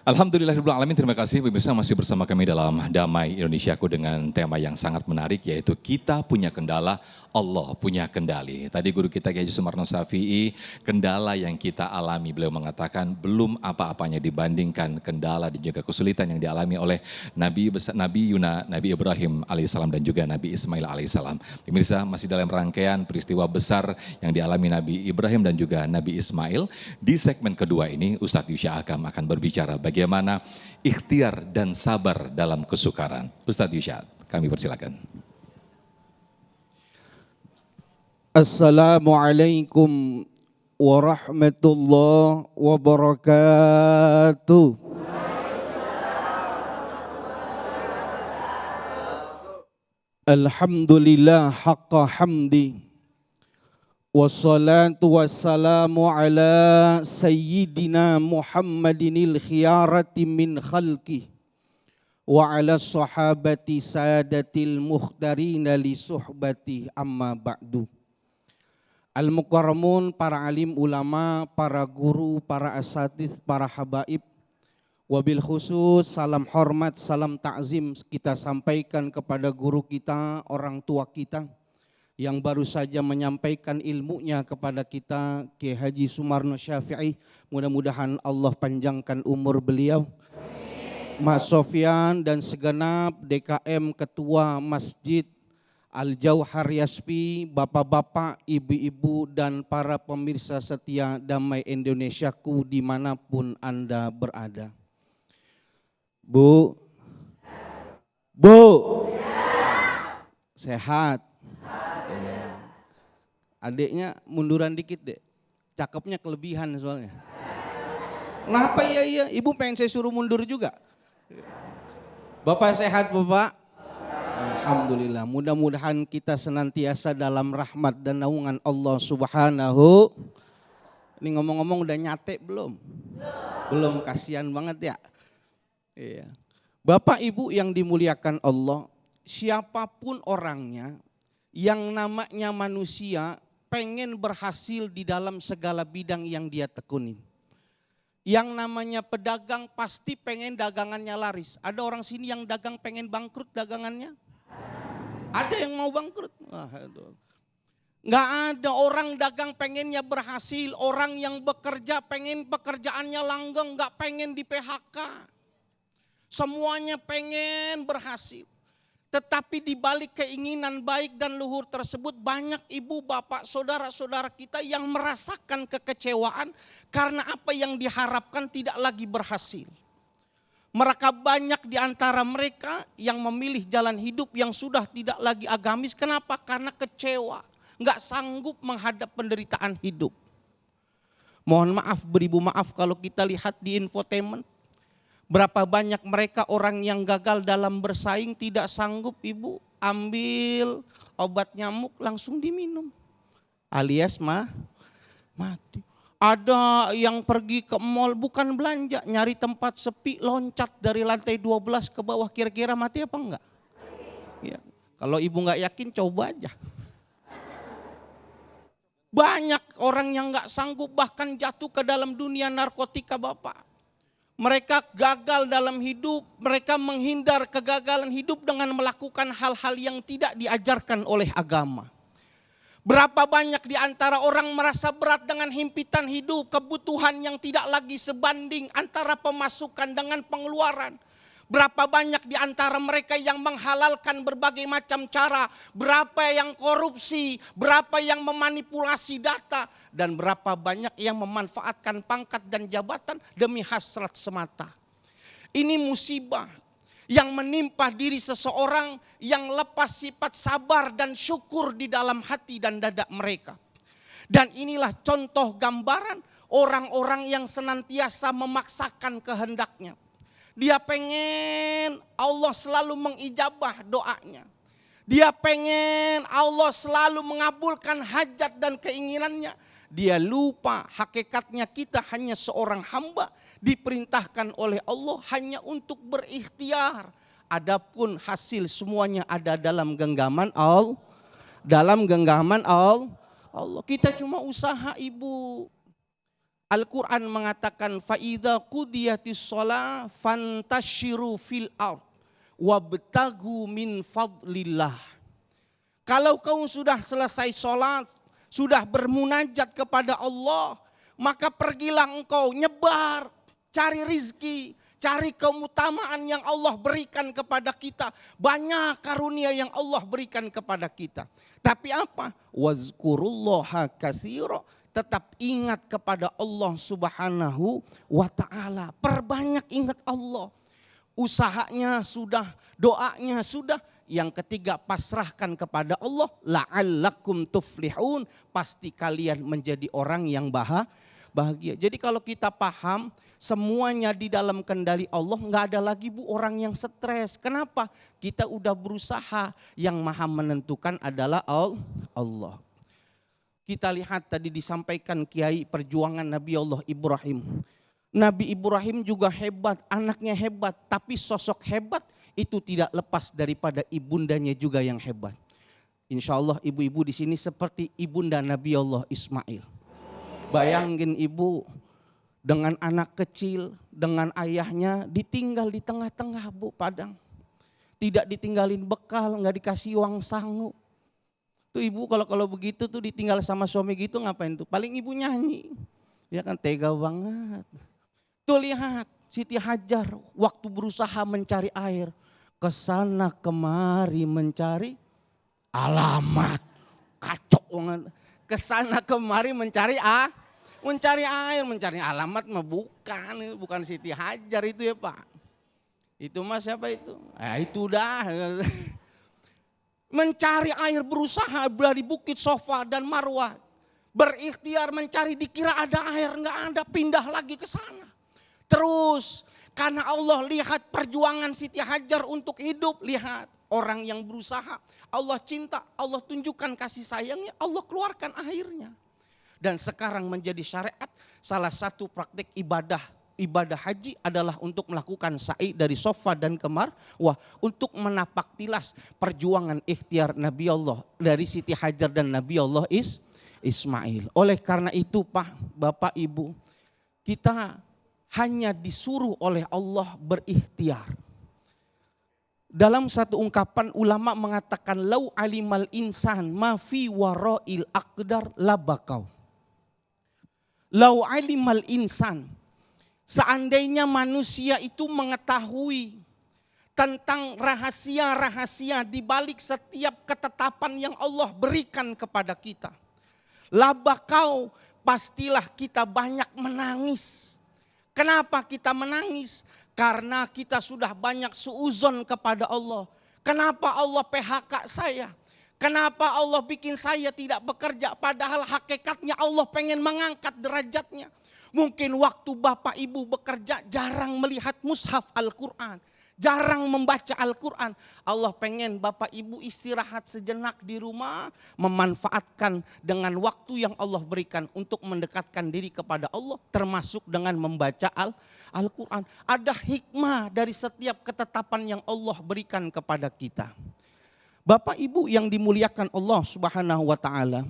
Alhamdulillahirabbil alamin, terima kasih pemirsa masih bersama kami dalam Damai Indonesiaku dengan tema yang sangat menarik yaitu kita punya kendala, Allah punya kendali. Tadi guru kita Kiai Haji Sumarno Syafi'i, kendala yang kita alami beliau mengatakan belum apa-apanya dibandingkan kendala dan juga kesulitan yang dialami oleh Nabi Yuna, Nabi Ibrahim alaihissalam dan juga Nabi Ismail alaihissalam. Pemirsa masih dalam rangkaian peristiwa besar yang dialami Nabi Ibrahim dan juga Nabi Ismail. Di segmen kedua ini Ustadz Yusya Akam akan berbicara bagaimana ikhtiar dan sabar dalam kesukaran. Ustadz Yusya, kami persilakan. Assalamualaikum warahmatullahi wabarakatuh. Alhamdulillah haqqa hamdi. Wassalatu wassalamu ala sayyidina Muhammadinil khiyarati min khalqih wa ala sahabati sadatil mukhtarina li suhbati amma ba'du. Al-Mukarramun, para alim ulama, para guru, para asatidz, para habaib, wabil khusus salam hormat, salam ta'zim kita sampaikan kepada guru kita, orang tua kita yang baru saja menyampaikan ilmunya kepada kita, Kiai Haji Sumarno Syafi'i. Mudah-mudahan Allah panjangkan umur beliau. Mas Sofyan dan segenap DKM Ketua Masjid Al-Jauhar Yaspi, bapak-bapak, ibu-ibu, dan para pemirsa setia Damai Indonesiaku dimanapun Anda berada. Bu, sehat. Adiknya munduran dikit deh, cakepnya kelebihan soalnya. Kenapa iya, ibu pengen saya suruh mundur juga. Bapak sehat Bapak? Alhamdulillah, mudah-mudahan kita senantiasa dalam rahmat dan naungan Allah Subhanahu. Ini ngomong-ngomong udah nyate belum? Belum, kasihan banget ya. Iya. Bapak Ibu yang dimuliakan Allah, siapapun orangnya yang namanya manusia pengen berhasil di dalam segala bidang yang dia tekunin. Yang namanya pedagang pasti pengen dagangannya laris. Ada orang sini yang dagang pengen bangkrut dagangannya? Ada yang mau bangkrut? Nggak ada orang dagang pengennya berhasil. Orang yang bekerja pengen pekerjaannya langgeng, nggak pengen di PHK. Semuanya pengen berhasil. Tetapi di balik keinginan baik dan luhur tersebut banyak ibu, bapak, saudara-saudara kita yang merasakan kekecewaan karena apa yang diharapkan tidak lagi berhasil. Mereka banyak di antara mereka yang memilih jalan hidup yang sudah tidak lagi agamis. Kenapa? Karena kecewa, nggak sanggup menghadap penderitaan hidup. Mohon maaf, beribu maaf kalau kita lihat di infotainment. Berapa banyak mereka orang yang gagal dalam bersaing tidak sanggup ibu ambil obat nyamuk langsung diminum. Alias mati. Ada yang pergi ke mall bukan belanja, nyari tempat sepi, loncat dari lantai 12 ke bawah, kira-kira mati apa enggak? Ya, kalau ibu enggak yakin coba aja. Banyak orang yang enggak sanggup bahkan jatuh ke dalam dunia narkotika Bapak. Mereka gagal dalam hidup, mereka menghindar kegagalan hidup dengan melakukan hal-hal yang tidak diajarkan oleh agama. Berapa banyak di antara orang merasa berat dengan himpitan hidup, kebutuhan yang tidak lagi sebanding antara pemasukan dengan pengeluaran. Berapa banyak di antara mereka yang menghalalkan berbagai macam cara, berapa yang korupsi, berapa yang memanipulasi data, dan berapa banyak yang memanfaatkan pangkat dan jabatan demi hasrat semata. Ini musibah yang menimpa diri seseorang yang lepas sifat sabar dan syukur di dalam hati dan dada mereka. Dan inilah contoh gambaran orang-orang yang senantiasa memaksakan kehendaknya. Dia pengen Allah selalu mengijabah doanya. Dia pengen Allah selalu mengabulkan hajat dan keinginannya. Dia lupa hakikatnya kita hanya seorang hamba, diperintahkan oleh Allah hanya untuk berikhtiar. Adapun hasil semuanya ada dalam genggaman Allah. Dalam genggaman Allah. Kita cuma usaha ibu. Al-Quran mengatakan fa'idha qudiyatis shalah fantashiru fil ard wabtagu min fadlillah. Kalau kau sudah selesai sholat, sudah bermunajat kepada Allah, maka pergilah engkau nyebar, cari rizki, cari keutamaan yang Allah berikan kepada kita. Banyak karunia yang Allah berikan kepada kita. Tapi apa? Wazkurullaha katsira. Tetap ingat kepada Allah Subhanahu wa ta'ala. Perbanyak ingat Allah. Usahanya sudah, doanya sudah. Yang ketiga, pasrahkan kepada Allah. La'allakum tuflihun. Pasti kalian menjadi orang yang bahagia. Jadi kalau kita paham semuanya di dalam kendali Allah, nggak ada lagi orang yang stres. Kenapa? Kita udah berusaha, yang maha menentukan adalah Allah. Kita lihat tadi disampaikan Kiai perjuangan Nabi Allah Ibrahim. Nabi Ibrahim juga hebat, anaknya hebat, tapi sosok hebat itu tidak lepas daripada ibundanya juga yang hebat. Insya Allah ibu-ibu di sini seperti ibunda Nabi Allah Ismail. Bayangin ibu dengan anak kecil, dengan ayahnya ditinggal di tengah-tengah padang. Tidak ditinggalin bekal, nggak dikasih uang sangu. Tuh ibu kalau begitu tuh ditinggal sama suami gitu ngapain tuh? Paling ibu nyanyi. Ya kan tega banget. Tuh lihat Siti Hajar waktu berusaha mencari air. Kesana kemari mencari alamat. Kacau banget. Kesana kemari mencari air, mencari alamat mah bukan Siti Hajar itu ya Pak. Itu mah siapa itu? Itu dah. Mencari air, berusaha dari Bukit Sofa dan Marwah. Berikhtiar mencari, dikira ada air, enggak ada, pindah lagi ke sana. Terus karena Allah lihat perjuangan Siti Hajar untuk hidup, lihat orang yang berusaha, Allah cinta, Allah tunjukkan kasih sayangnya, Allah keluarkan airnya. Dan sekarang menjadi syariat, salah satu praktik ibadah haji adalah untuk melakukan sa'i dari Sofa dan ke Marwah untuk menapak tilas perjuangan ikhtiar Nabi Allah dari Siti Hajar dan Nabi Allah Ismail. Oleh karena itu Pak, Bapak, Ibu, kita hanya disuruh oleh Allah berikhtiar. Dalam satu ungkapan ulama mengatakan lau alimal insan ma fi wara'il aqdar labakau. Lau alimal insan, seandainya manusia itu mengetahui tentang rahasia-rahasia di balik setiap ketetapan yang Allah berikan kepada kita, labakau, pastilah kita banyak menangis. Kenapa kita menangis? Karena kita sudah banyak suuzon kepada Allah. Kenapa Allah PHK saya? Kenapa Allah bikin saya tidak bekerja? Padahal hakikatnya Allah pengen mengangkat derajatnya. Mungkin waktu Bapak Ibu bekerja jarang melihat mushaf Al-Quran. Jarang membaca Al-Quran. Allah pengen Bapak Ibu istirahat sejenak di rumah. Memanfaatkan dengan waktu yang Allah berikan untuk mendekatkan diri kepada Allah. Termasuk dengan membaca Al-Quran. Ada hikmah dari setiap ketetapan yang Allah berikan kepada kita. Bapak Ibu yang dimuliakan Allah Subhanahu wa ta'ala.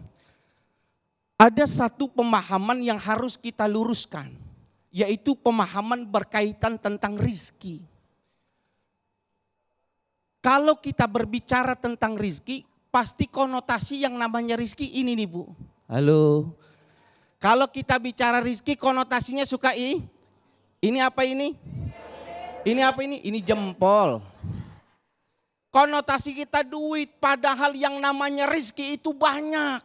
Ada satu pemahaman yang harus kita luruskan, yaitu pemahaman berkaitan tentang rizki. Kalau kita berbicara tentang rizki, pasti konotasi yang namanya rizki ini nih Bu. Halo. Kalau kita bicara rizki konotasinya suka ini apa ini? Ini apa ini? Ini jempol. Konotasi kita duit, padahal yang namanya rizki itu banyak.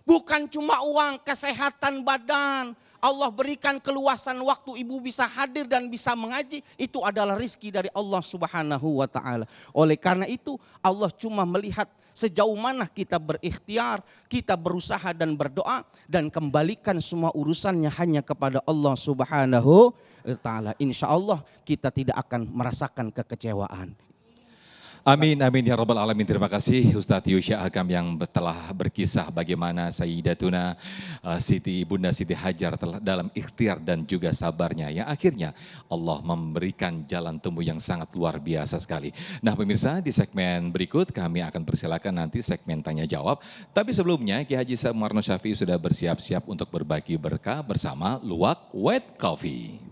Bukan cuma uang, kesehatan badan. Allah berikan keluasan waktu ibu bisa hadir dan bisa mengaji. Itu adalah rizki dari Allah Subhanahu wa ta'ala. Oleh karena itu Allah cuma melihat sejauh mana kita berikhtiar, kita berusaha dan berdoa. Dan kembalikan semua urusannya hanya kepada Allah Subhanahu wa ta'ala. Insya Allah kita tidak akan merasakan kekecewaan. Amin, amin ya rabbal alamin. Terima kasih Ustadz Yusya Hakam yang telah berkisah bagaimana Sayyidatuna Bunda Siti Hajar telah dalam ikhtiar dan juga sabarnya. Yang akhirnya Allah memberikan jalan temu yang sangat luar biasa sekali. Nah pemirsa, di segmen berikut kami akan persilakan nanti segmen tanya jawab. Tapi sebelumnya Kiai Haji Sumarno Syafi'i sudah bersiap-siap untuk berbagi berkah bersama Luwak White Coffee.